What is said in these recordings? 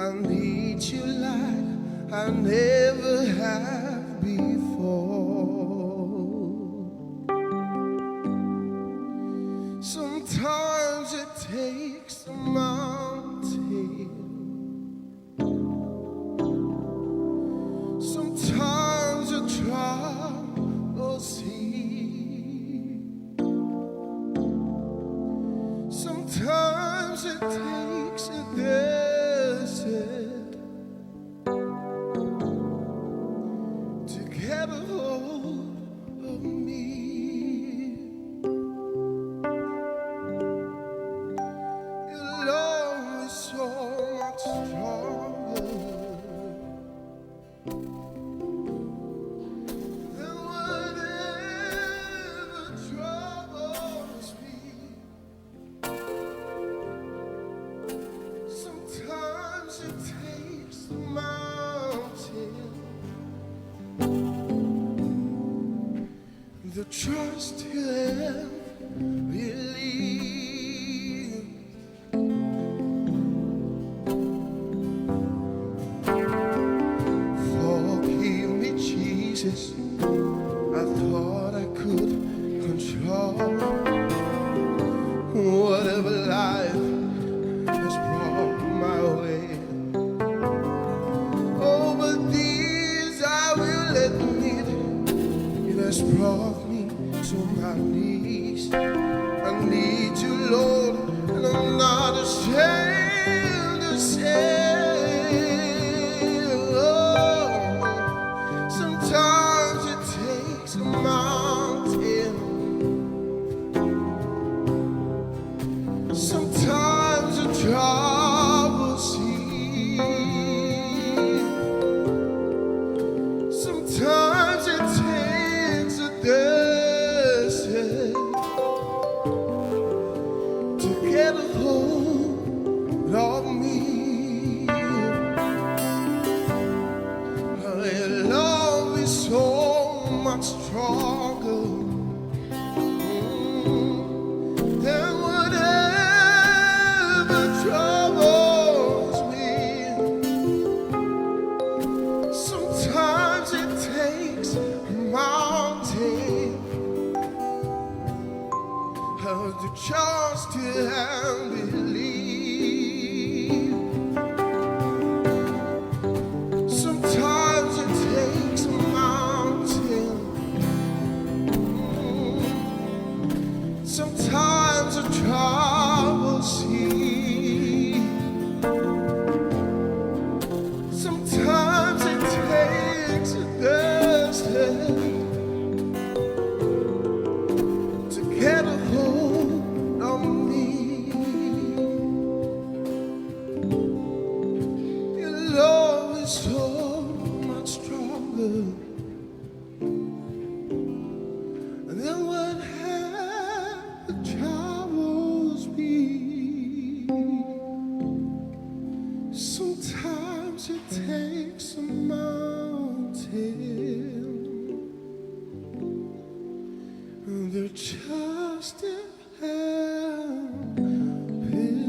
I need you like I never have before. Sometimes it takes a mountain, sometimes a troubled sea, sometimes it takes a desert to get a hold of me. Your love is so much stronger than whatever troubles me. Sometimes it takes a mountain, the trust you have believe. Forgive me, Jesus, I thought I could control whatever life has brought my way. Oh, but these I will admit, it has brought me to my knees. I need you, Lord, and I'm not ashamed to say, oh, sometimes it takes a mountain, sometimes a troubled sea, sometimes it takes a desert to get a hold of me. Your love is so much stronger than whatever troubles me. Sometimes it takes a mountain to trust you and believe. Sometimes it takes a mountain, sometimes a troubled sea, sometimes it takes a desert to get a hold of me. Your love is so much stronger than whatever troubles me. Sometimes it takes a mountain, the trust in and believe.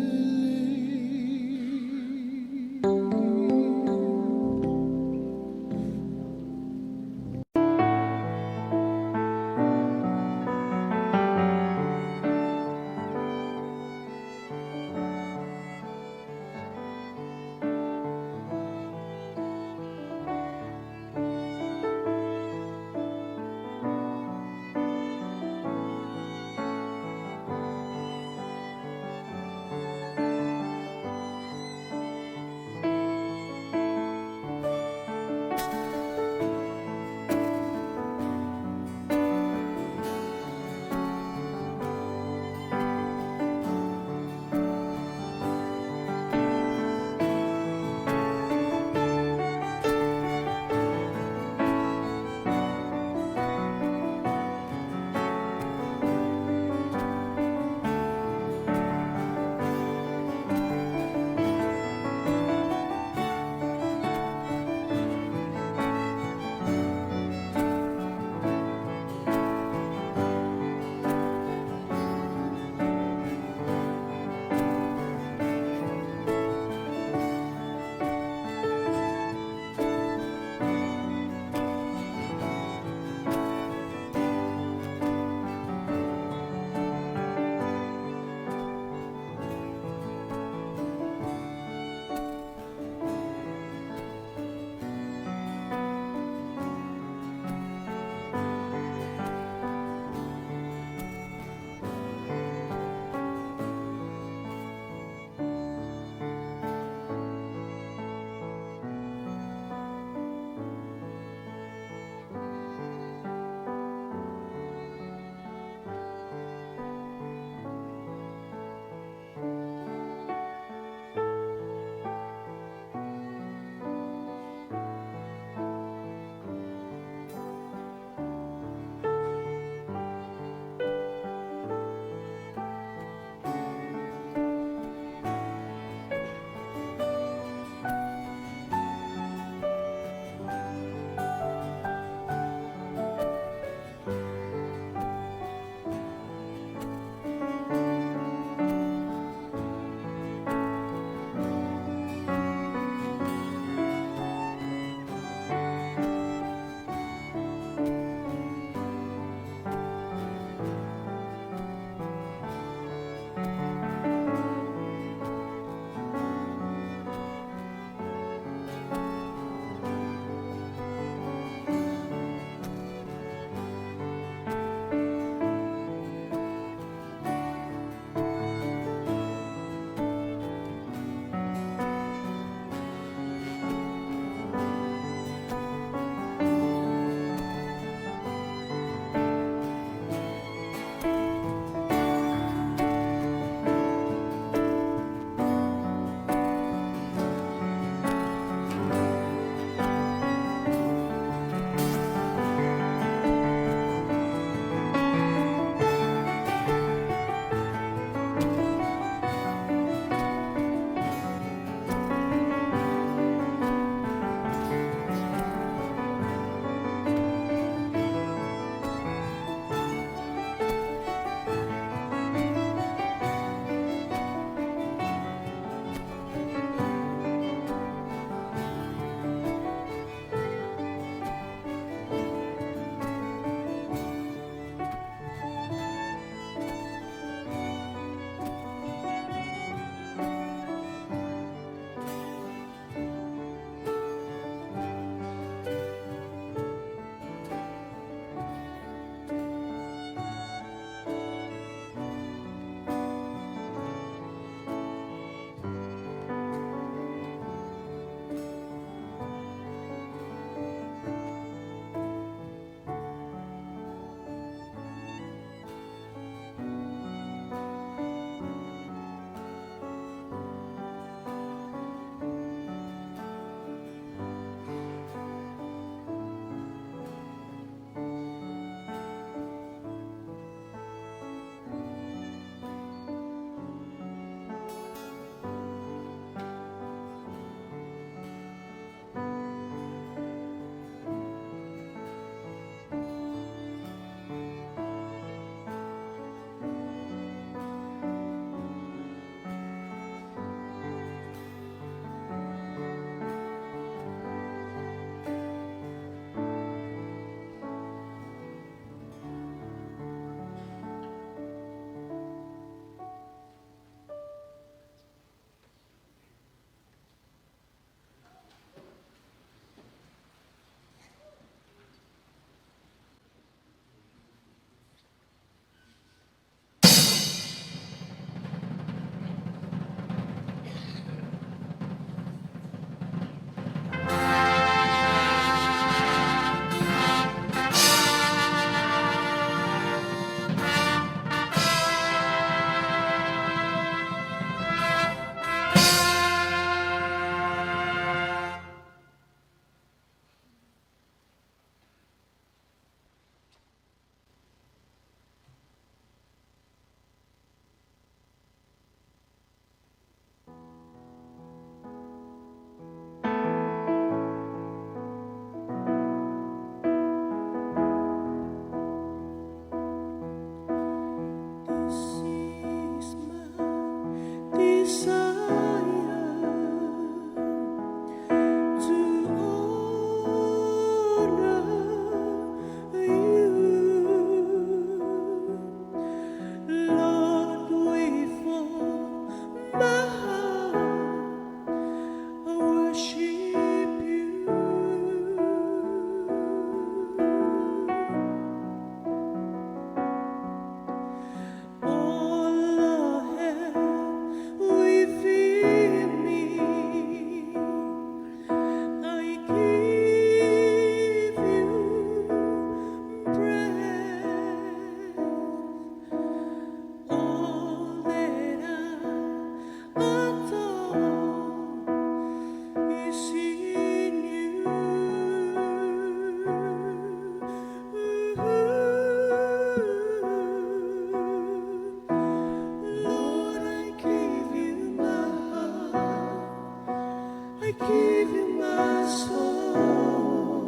give you my soul.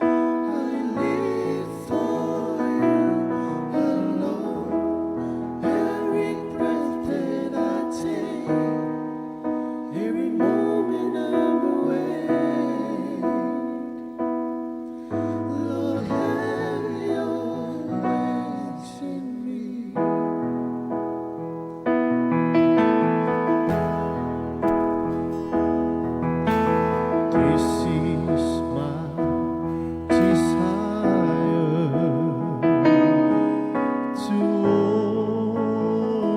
I live for you alone. Every breath that I take, every moment I'm awake. Lord, have your ways in me. This is my desire to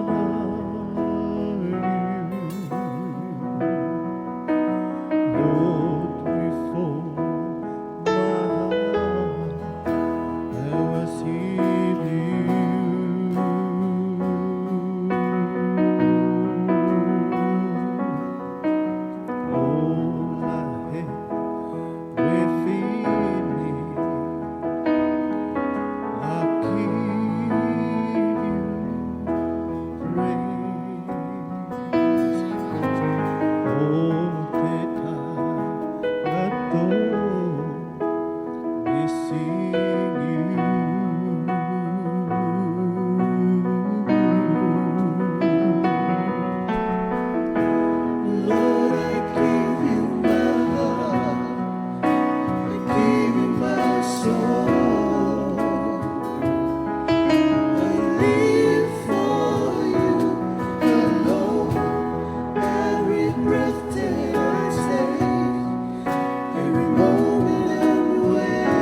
honor you, Lord. Before my heart I was in you. All I have within me, I give you praise. All that I adore is in you. Lord, I give you my heart, I give you my soul. I live for you alone. Every breath that I take, every moment I'm awake.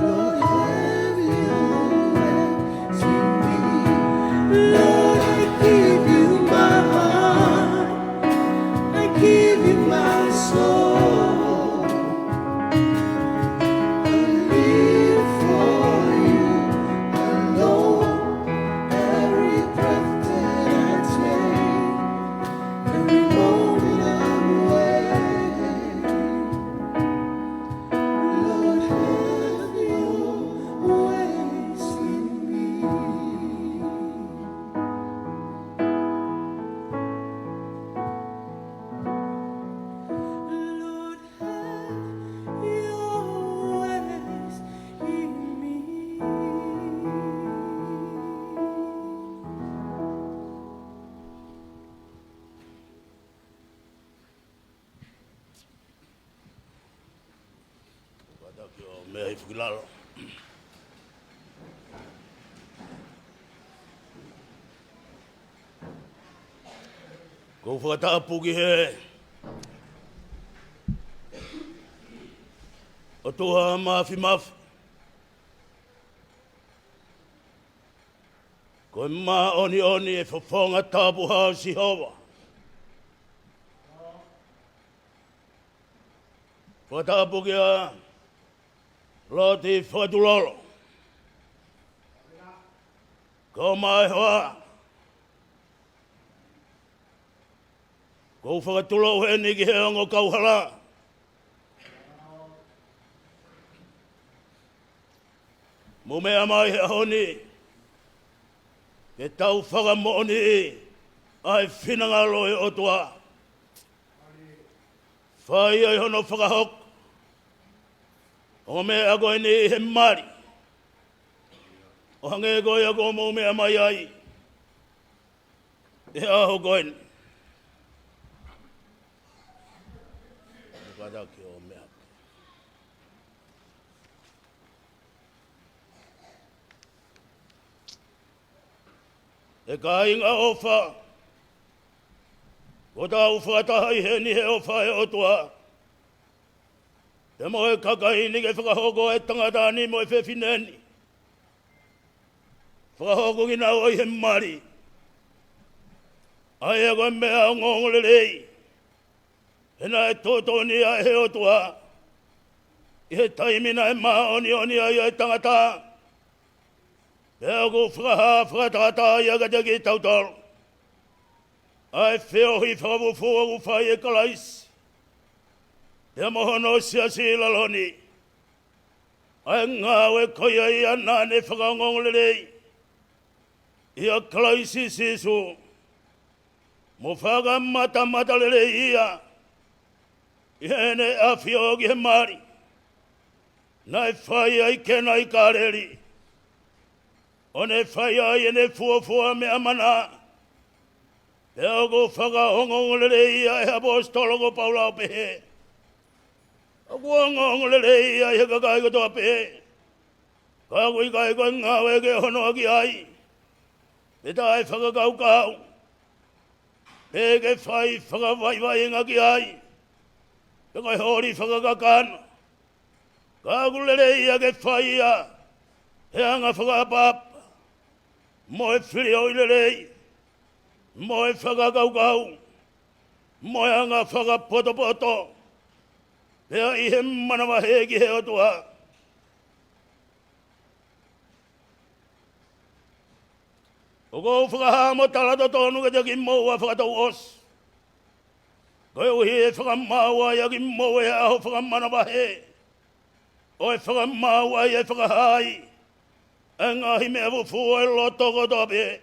Lord, have your ways in me. Lord, I give you my heart, I give you my soul. I live for you alone. Every breath that I take, every moment I'm awake. Lord, have your ways in me. Lord, have your ways in me. Watakio mea ifukilalo. Ko whakatapuki he. O toha mafi mafi. Ko ma oni oni e whawhonga tapu hao si hawa. Whakatapuki a Loti whakatulolo. Ko mai hoa. Ko whakatulo he ni ki he ongo kauhala. Mo mea mai he honi. Ke tau whakamooni ai whinanga loe o tua. Whai ai hono whakahok. O mea koe ni he mari. O hange koe a ko mo mea mai ai. E aho koe ni. Wakataki o mea. E ka inga ofa. Ko tau whakatahai he ni he ofa he otua. Te moe kakaini ke whakahoko e tangata ni moe whewhineni. Whakahoko ki nau oi he mari. Ai e koe mea o ngongole rei. Hena e tōtoni a he otua. I he taimina e maa oni oni ai e tangata. Pea ko whakatata i agata ki tautaro. Ai wheo hi whakawufua ku whai e kalaisi. Te mohono sia si laloni. Ai ngāwe koia i ana ne whakangongole rei. Ia kalaisi sisu. mo whaga mata lele ia, ihene a whiogi he mari, nai whai ai kena i kareri, o ne whai ai e ne fuafua me amana, e ogo whaga hongo lele ia e apostolo ko Paula pehe, ogo hongo lele ia e kakai kotoa pehe, kakui kai koe ngawe ke hono aki ai, e tai whaga kau, e ke whai whaga vai ngaki ai, e kai hori whaga kakana, kakulele ia ke whai ia, he anga whaga papa, mo e whiri oi lelei, mo e whaga kau, mo e anga whaga poto, pea i he manawa heki he otua. O ko whakaha mo talato tonu ke te ki moua whakatau os. Koe uhi e whakamaua ia ki moua e aho whakamanawa he. O e whakamaua i e whakahai. E ngahi mea fufua e loto ko tope.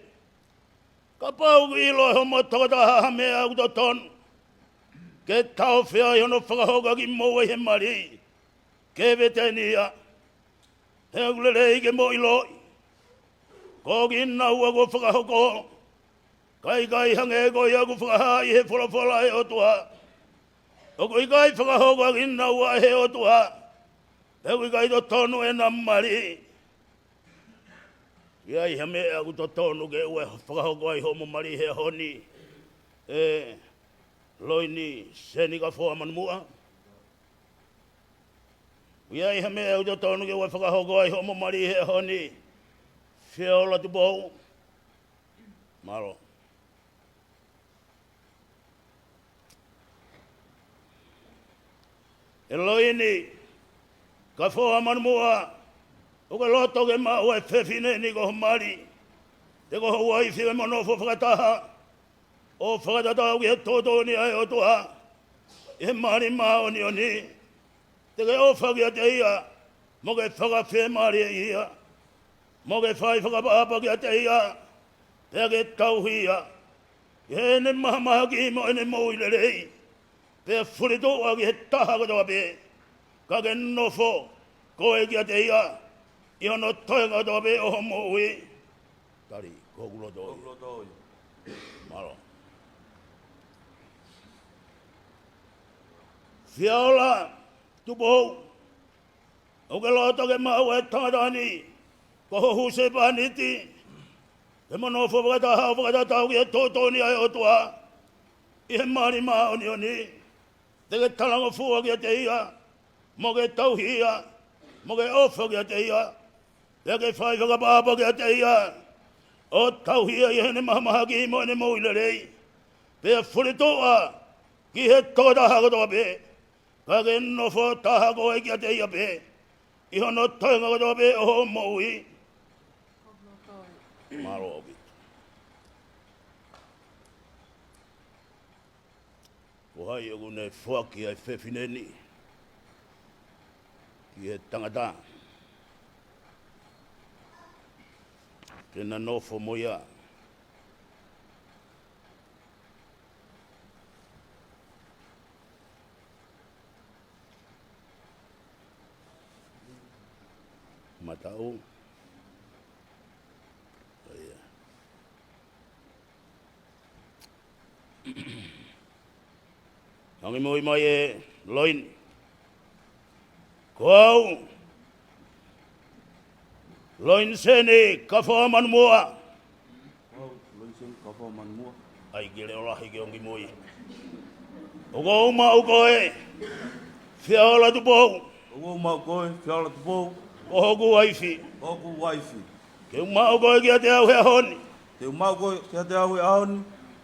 Ka pau ki ilo ho mo tokataha mea uto tonu. Ke tau whea i hono whakahoka ki moua he mari. Ke vetenia. He akulelei ke mo iloi. Ko ki naua ko whakahoko. Kai hange ko ia ko whakahai he whalafola he otua. O ko i kai whakahoko ki naua he otua. He ko i kai to tonu e namari. Ia i hame a ko to tonu ke ue whakahoko ai homo mari he honi. Loini seni ka whoa manumua. Ia i hame a ko to tonu ke ue whakahoko ai homo mari he honi. Whiola tu bou. Maro. E loini, ka whoa manumua, o ka loto ke mau e whewhine ni ko mari, te ko hawai whiwe monofo whakataha, o whakatatau ki he tōtoni ai o tua, e mari mao ni o ni, te ke ofaki a te ia, mo ke whakawhe mari e ia, mo ke whai whakapapa ki a te ia, te ke tauhia, e ne mahamaha ki mo e ne mou i lerei, pe furitoa ki he taha katoa pe, ka ke nofo, koe ki a te ia, i ono toe katoa pe o homo ui. Tari, kokulo toi. Maro. Whiaola, tupou, o ke loto ke mau e tangatani, ko huse paniti, e monofo whakatatau ki he tōtoni ai o tua, i he mari mao ni o ni, te ke talango fua ki a te ia, mo ke tauhia, mo ke ofo ki a te ia, te ke whai whakapapa ki a te ia, o tauhia i hene mahamaha ki mo ene mo ilerei, pe furitoa ki he tōtaha katoa pe, ka ke nofo taha koe ki a te ia pe, i hono toenga katoa pe o mo ui. Maro oki. Ko hai oku ne whuaki ai whewhineni, ki he tangata. Tēnā nofo moia. Matau. Nangi moi mai e loin. Koau. Loin sene ka wha manumua. Loin sene ka wha manumua. Ai gere o lahi ke ongi moi. O ko uma o koe. Whiaola tu pou. O ko uma o koe, whiaola tu pou. O hoku waifi. Hoku waifi. Ke uma o koe ki a te au hea honi. Te uma o koe ki a te au hea honi.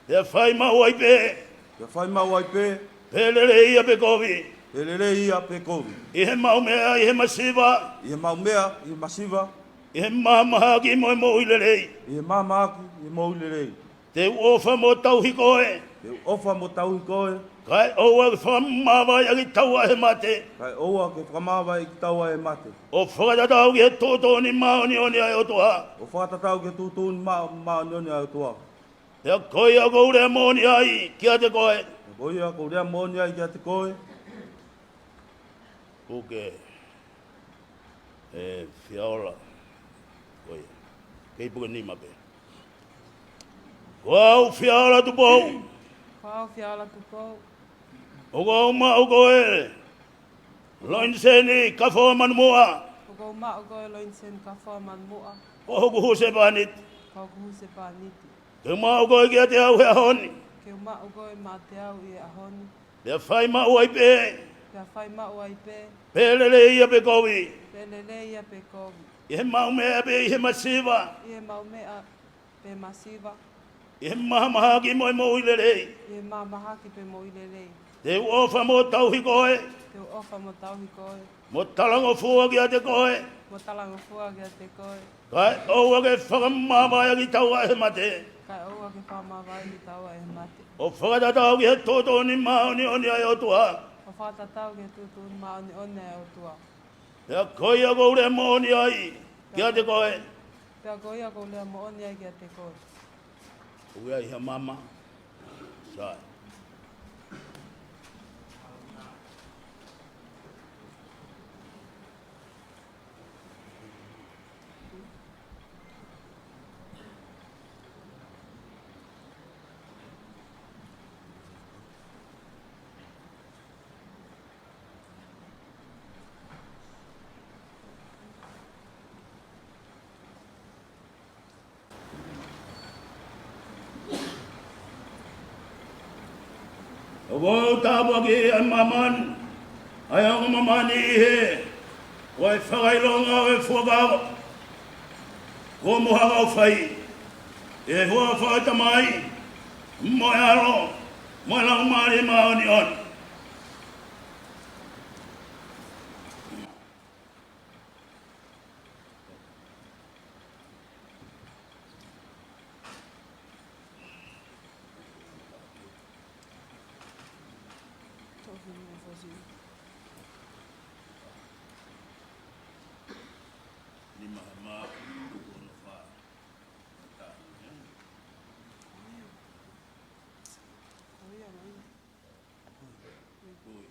Te whai mau ai pe. Te whai mau ai pe. Pelele ia pe kovi. Pelele ia pe kovi. I he mau mea, i he masiva. I he mau mea, i he masiva. I he mamaha ki mo e mo ilelei. I he mamaha ki mo ilelei. Te uofa mo tauhi koe. Te ofa mo tauhi koe. Kai oua ke whamawai a ki taua he mate. Kai oua ke whamawai ki taua he mate. O whakatatau ki he tōtoni maoni oni ai o toa. O whakatatau ki he tōtoni maoni oni ai o toa. Te koi a ko ure moni ai kia te koe. E koi a ko rea moni ai kia te koe. Kuke. E whiaola. Koi. Kei puka ni mape. Wau whiaola tu pou. Pau fiala tu pou. Ogo uma ogo e. Loin seni ka fo man mua. Ogo ma ogo e loin sen ka wha man mua. Ko hoku huse panit. Kau kuhu se pāniti. Ke ma ogo e kia te au hea honi. Ke ma ogo e mā te au i ahoni. Pea whai ma uai pe. Pea whai ma o ai pē. Pelele ia pe kowi. Pelele ia pe kovi. I he mau mea pe i he masiva. I e mau mea pe masiva. I he maha maha ki moi mo uilelei. I e mā maha ki pe mo ilelei. Te uofa mo tauhi koe. Te ofa mo tauhi koe. Mo talango fua ki a te koe. Mo talanga fua kia te koe. Kai oua ke whakamamaya ki tau a he mate. Kai oua ke whama vai ki taua e mate. O whakatatau ki he toto ni maoni oni ai o tua. O whātatau ke tutu mā oni one e o tua. Pea koi a koure moni ai ki a te koe. Pea koia ko lea mo oni ai kia te koe. Ui ai he mama. Sai. O wau tāpua ki ai maman, ai au mamani i he, o ai whakailonga o e fuakao, ko muhanga o whai, e hua whaitamai, mo e aro, mo e lau maari maoni on. Tohi me fosi. Ni mahama, kukuno wha. Koia mai. Kui.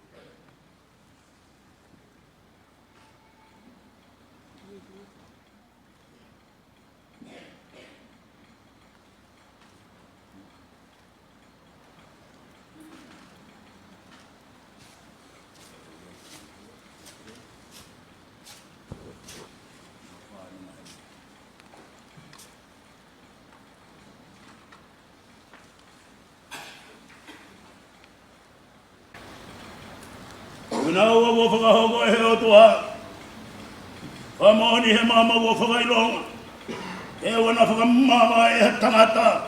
Una ua ua whakahoko e heo tua. Whamoni he mama ua whakailonga. E wana whakamama e he tangata.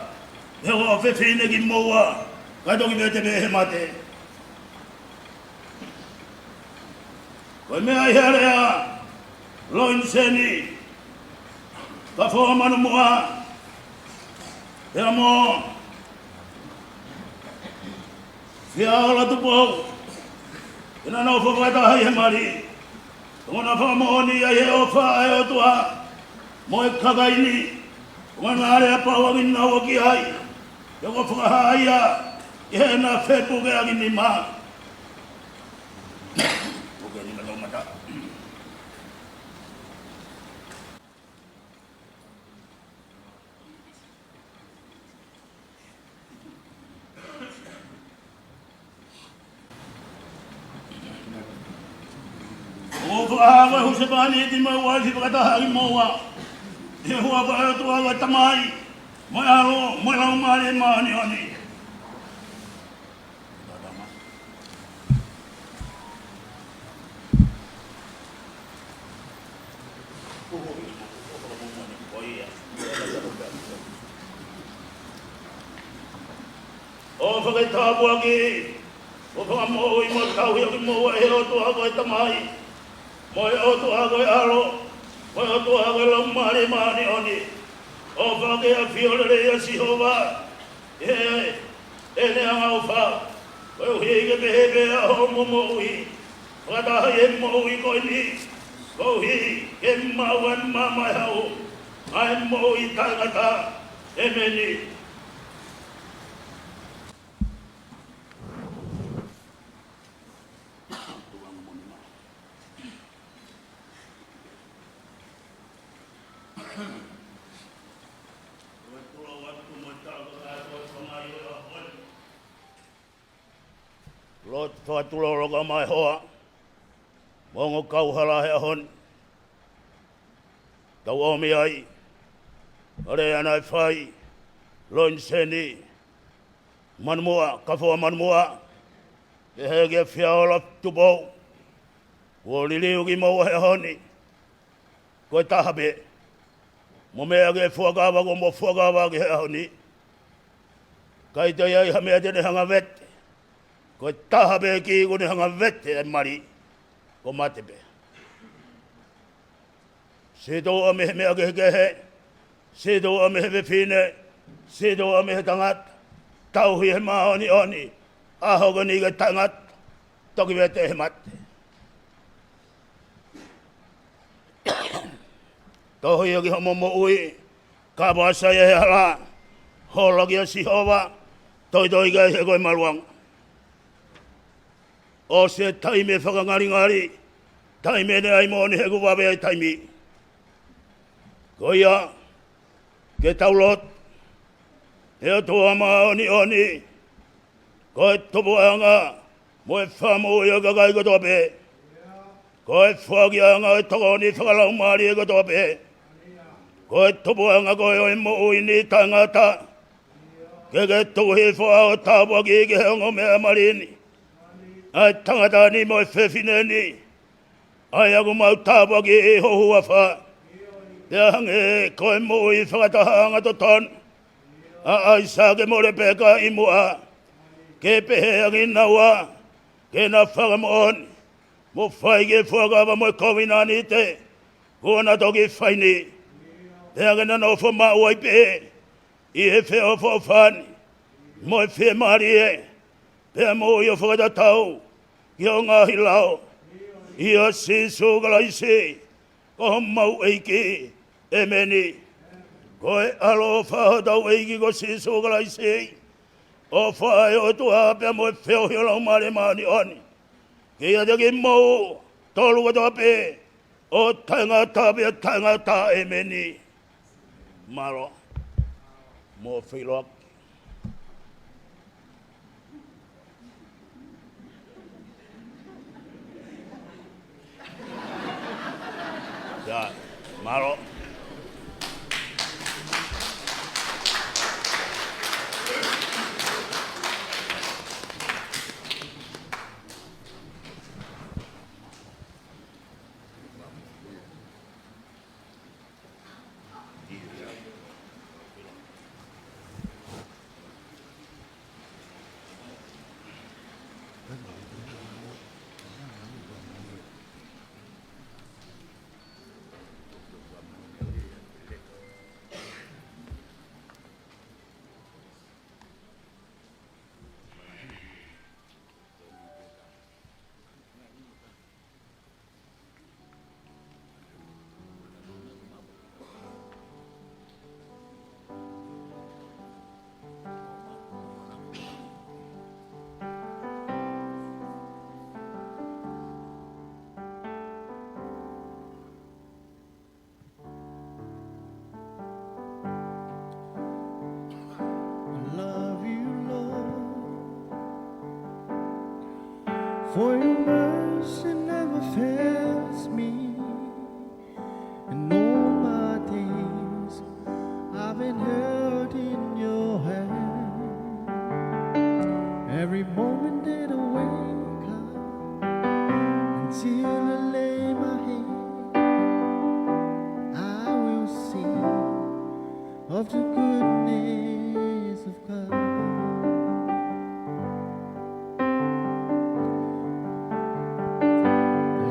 E ua whewhine ki moua. Kai toki vete me he mate. Koe mea i herea. Loin seni. Ka whamanu mua. E amo. Whiaola tupou. Ina no whakata hai he mari. Tōna whamoni ai he ofa ai o tua. Mo e kakaini. Wana area paua ki naua ki hai. E ko whakahaia. I he na whepuke aki ni maa. Puke ni na mata. O whaawa hu se pani ti mai wai si whakataha ki moua. E hua whae o tua wai tamai. Moi alo, moi lau maari maani oni. O whakaitapua ki. O whakamoi mo tauhi o ki moua e o tua wai tamai. Moi o tua koe aro, moi o tua koe lau maari maani oni. O whake a whiorere a sihova, e ne anga o wha. Koe uhi ke pehepe a ho mo moui, whakataha e moui koe ni. Koe uhi ke mauan mamai hau, ai moui tangata e meni. Lot whatuloroga mai hoa. Mongo kauhala he ahon. Tau omi ai. Ore anai whai. Loin seni. Manmua, kafua manmua. E hege whiaola tupou. Ko liliuki mau he ahoni. Koe tahabe. Mo mea ke fuakawa ko mo fuakawa ke he ahoni. Kai te iai hamea te ne hanga vete. Koe tahabe ki ko ne hanga vete e mari. Ko matepe. Sito a mehe mea ke kehe. Sito a mehe whine. Sito a mehe tangat. Tauhi he maoni oni. Ahoga ni ke tangat. Toki vete he mate. Tohi aki homo mo ui. Ka wasa e he hala. Hola ki a sihova. Toi toi kai he koe maluang. O se taime whakangari ngari. Taime ne ai moni he kuwawe ai taimi. Koia. Ke taulot. E atua maoni oni. Koe topo anga. Moe whamu i a kakai kotope. Koe whaki anga e tokoni whakalau maari e kotope. Koe topo anga koe oi mo ui ni tangata. Ke tuhi whaa o tāpua ki ke hongo mea marini. Ai tangata ni moe whewhine ni. Ai aku mau tāpua ki e hohua whaa. Pea hange koe mo ui whakataha anga to ton. Ai sa ke more peka i mua. Ke pehe aki naua. Ke na whakamoon. Mo whai ke whakawa moe kowinani te. Kona toki whaini. Pea ke na nofo mau ai pehe. I he wheo whawhani. Moe whe mari e. Pea mo i o whakatatau. Ki o ngahi lao. I a sisu kalaisi. Ko mau eiki. E meni. Koe alo whahatau eiki ko sisu kalaisi. O whae o tua pea moe wheo hio lau mare mani oni. Ki a te ki mou. Tolu katoa pe. O tangata pea tangata e meni. Maro. Mo whiloak. Ja, maro. Love you, Lord, for your mercy never fails me. And all my days I've been held in your hand. Every moment that I wake up until I lay my head, I will sing of the goodness of God.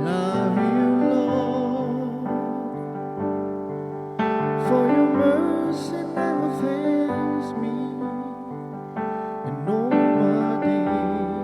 Love you, Lord, for your mercy never fails me. And all my days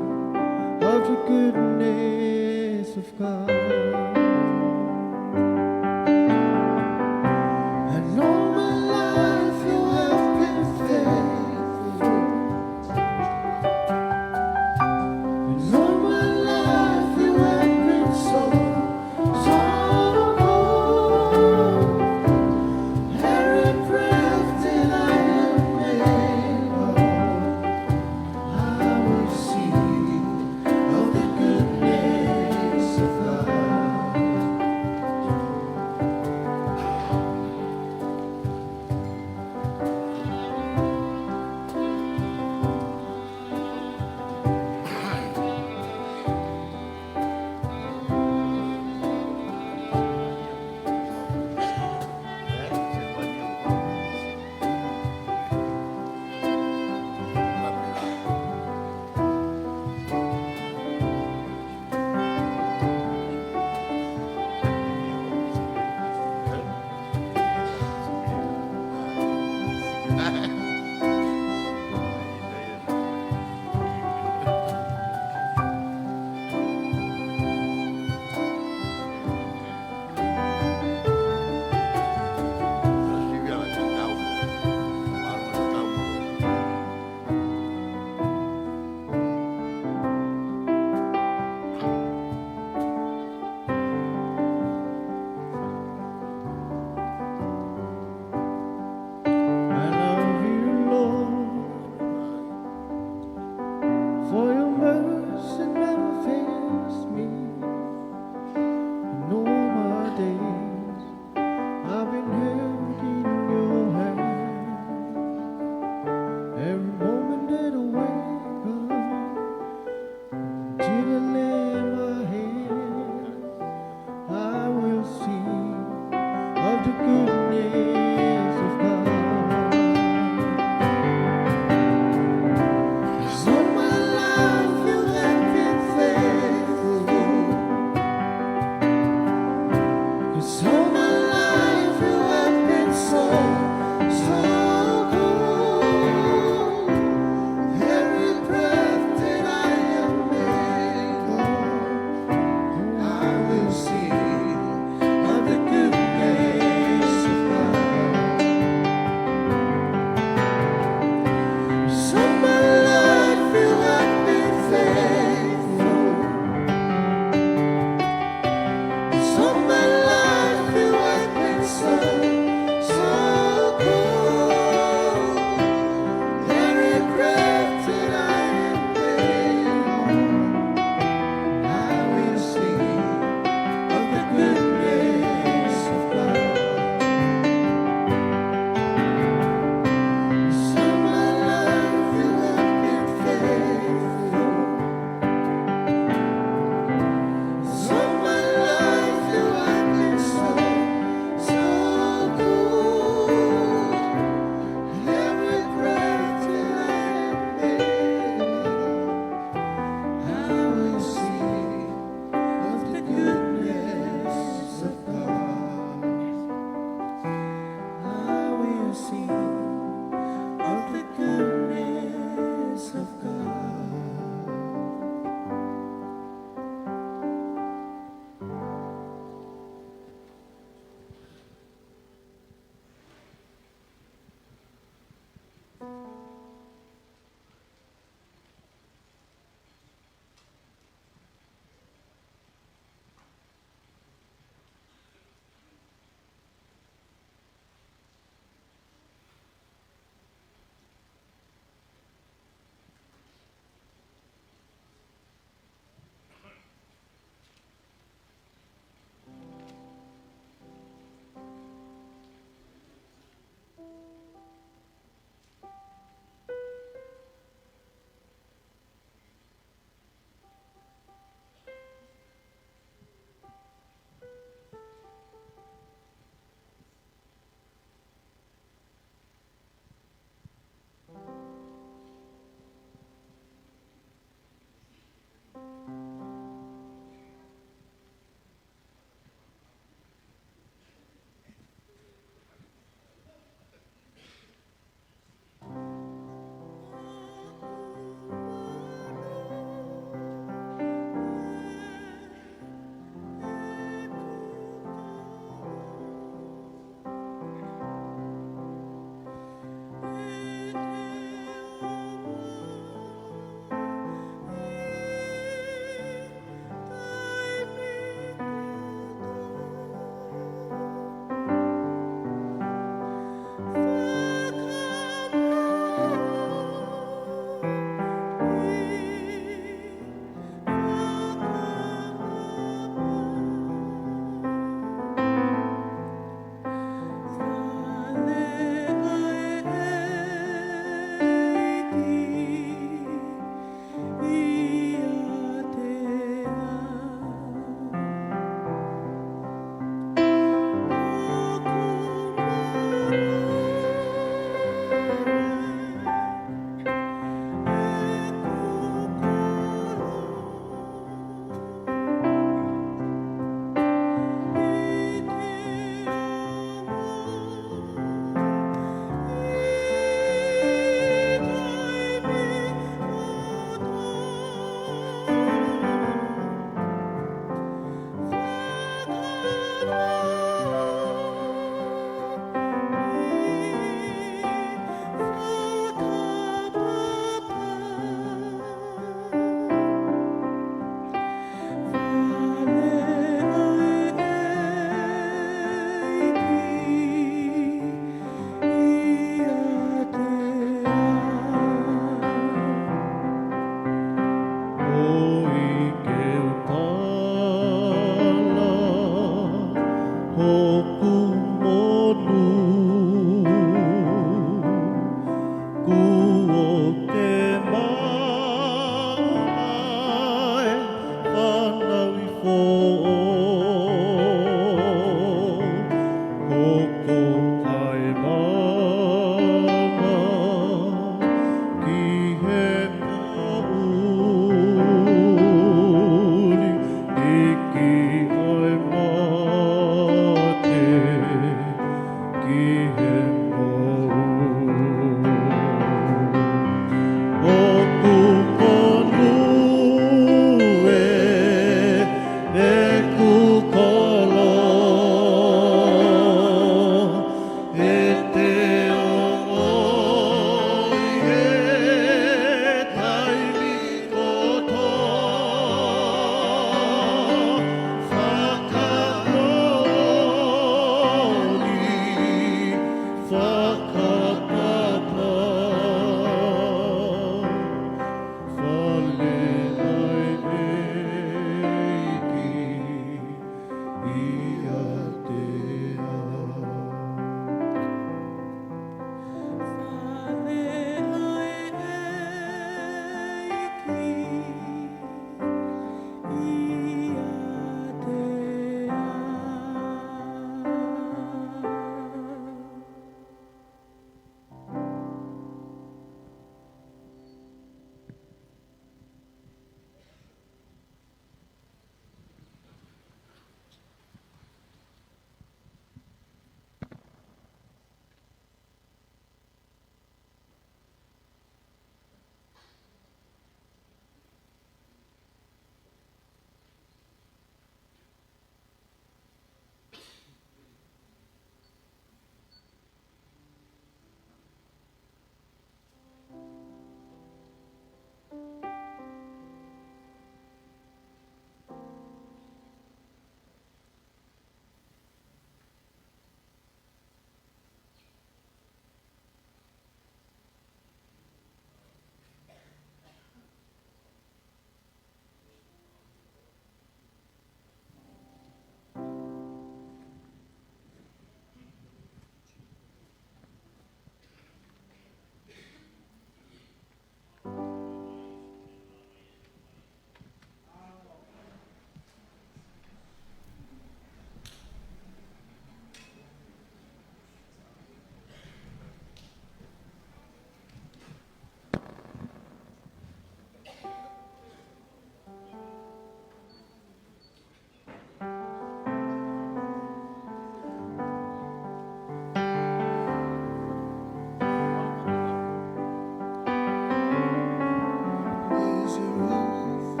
There's a roof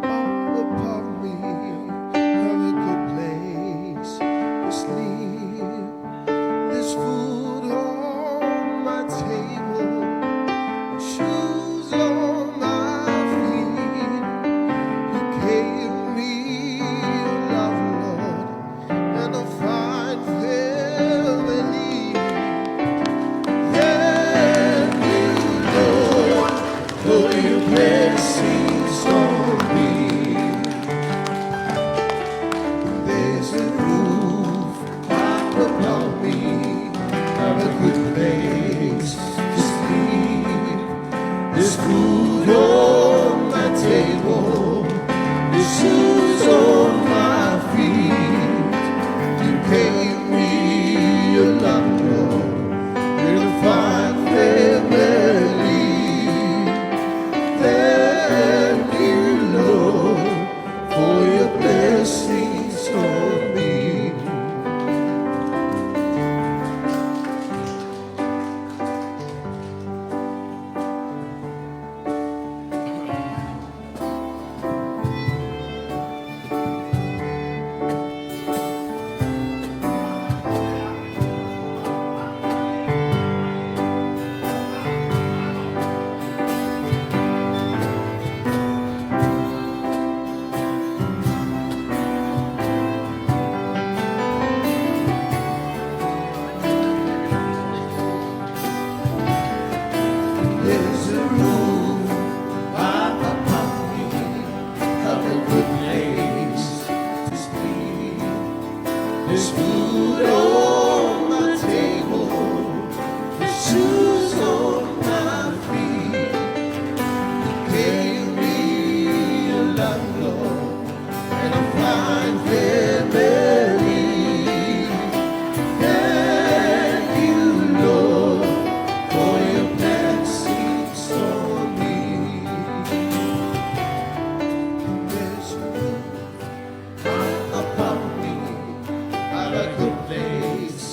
up above me, have a good place to sleep. There's food on my table, shoes on my feet. You gave me your love, Lord, and a fine family. Thank you, Lord, for your blessings on me. There's a roof up above me, have a good place to sleep. There's food on my table, there's shoes on my feet. You gave me your love, Lord, with a fine family. Thank you, Lord, for your blessings on me. There's a roof up above me, have a good place to sleep. There's food on my table, there's shoes on my feet. You gave me your love, Lord, and a fine family. Thank you, Lord, for your blessings on me. There's a roof up above me, have a good place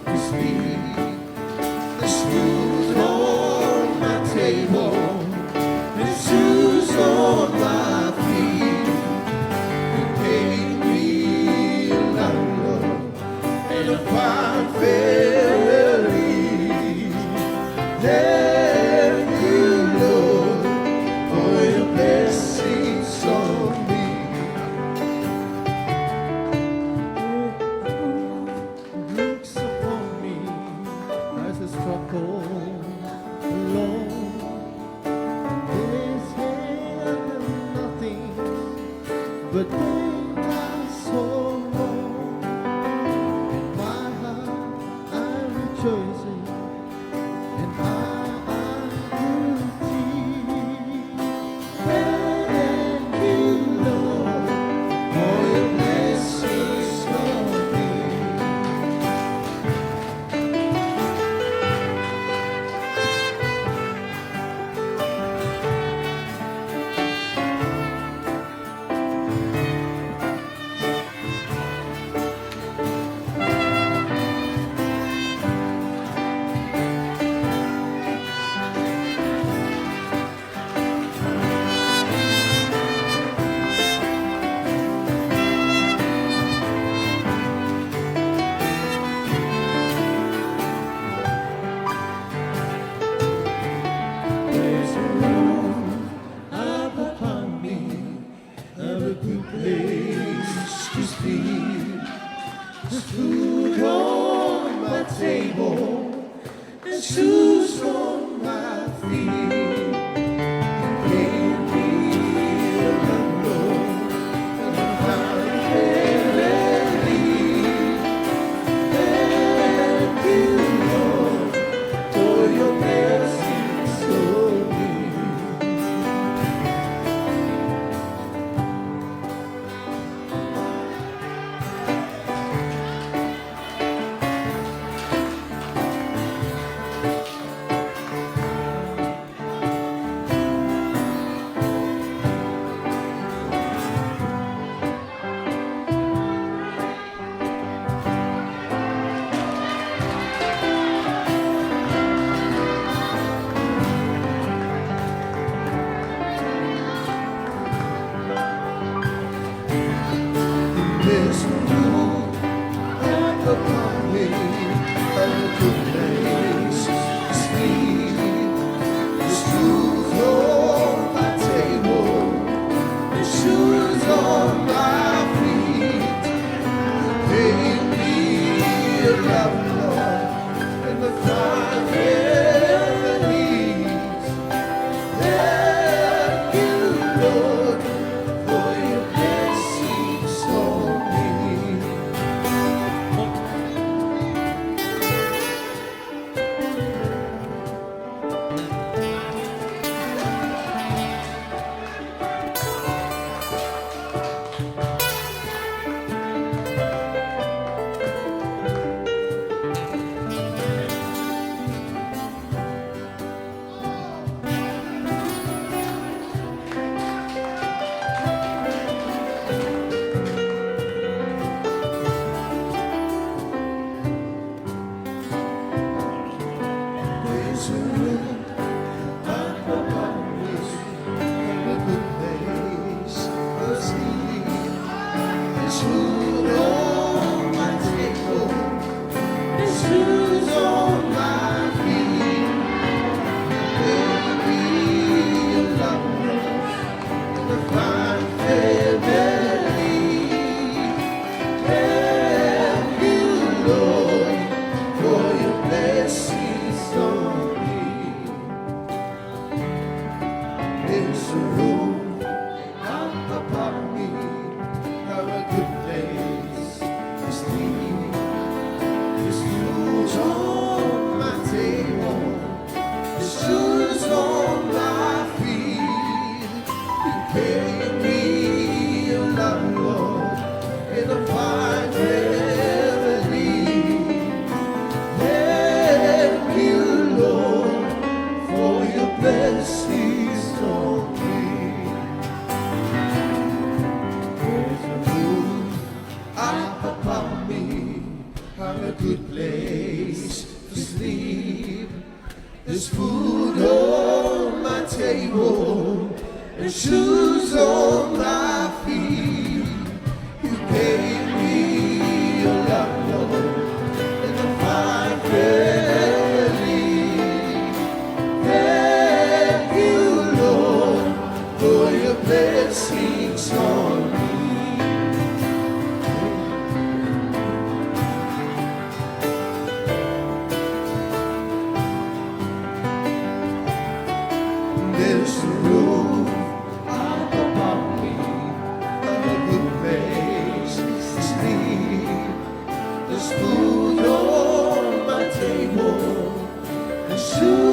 to sleep. There's food on my table, there's shoes on my feet. You gave me your love, Lord, and a fine family. Thank you, Lord, for your blessings on me. Looks upon me as I struggle alone. This hand nothing but pain and sorrow. In my heart I'm rejoicing, and I am guilty. Thank you, Lord, for your blessings on me. There's a roof up above me, have a good place to sleep. There's food on my table, there's shoes on my feet. You gave me a love, Lord, in a fine remedy. Thank you, Lord, for your blessings on me. There's a roof up above me, have a good place to sleep. There's food on my table and shoes on my feet. You gave me your love, Lord, and a fine family. Thank you, Lord, for your blessings on me. There's a roof up above me, and a good place to sleep. There's food on my table, and shoes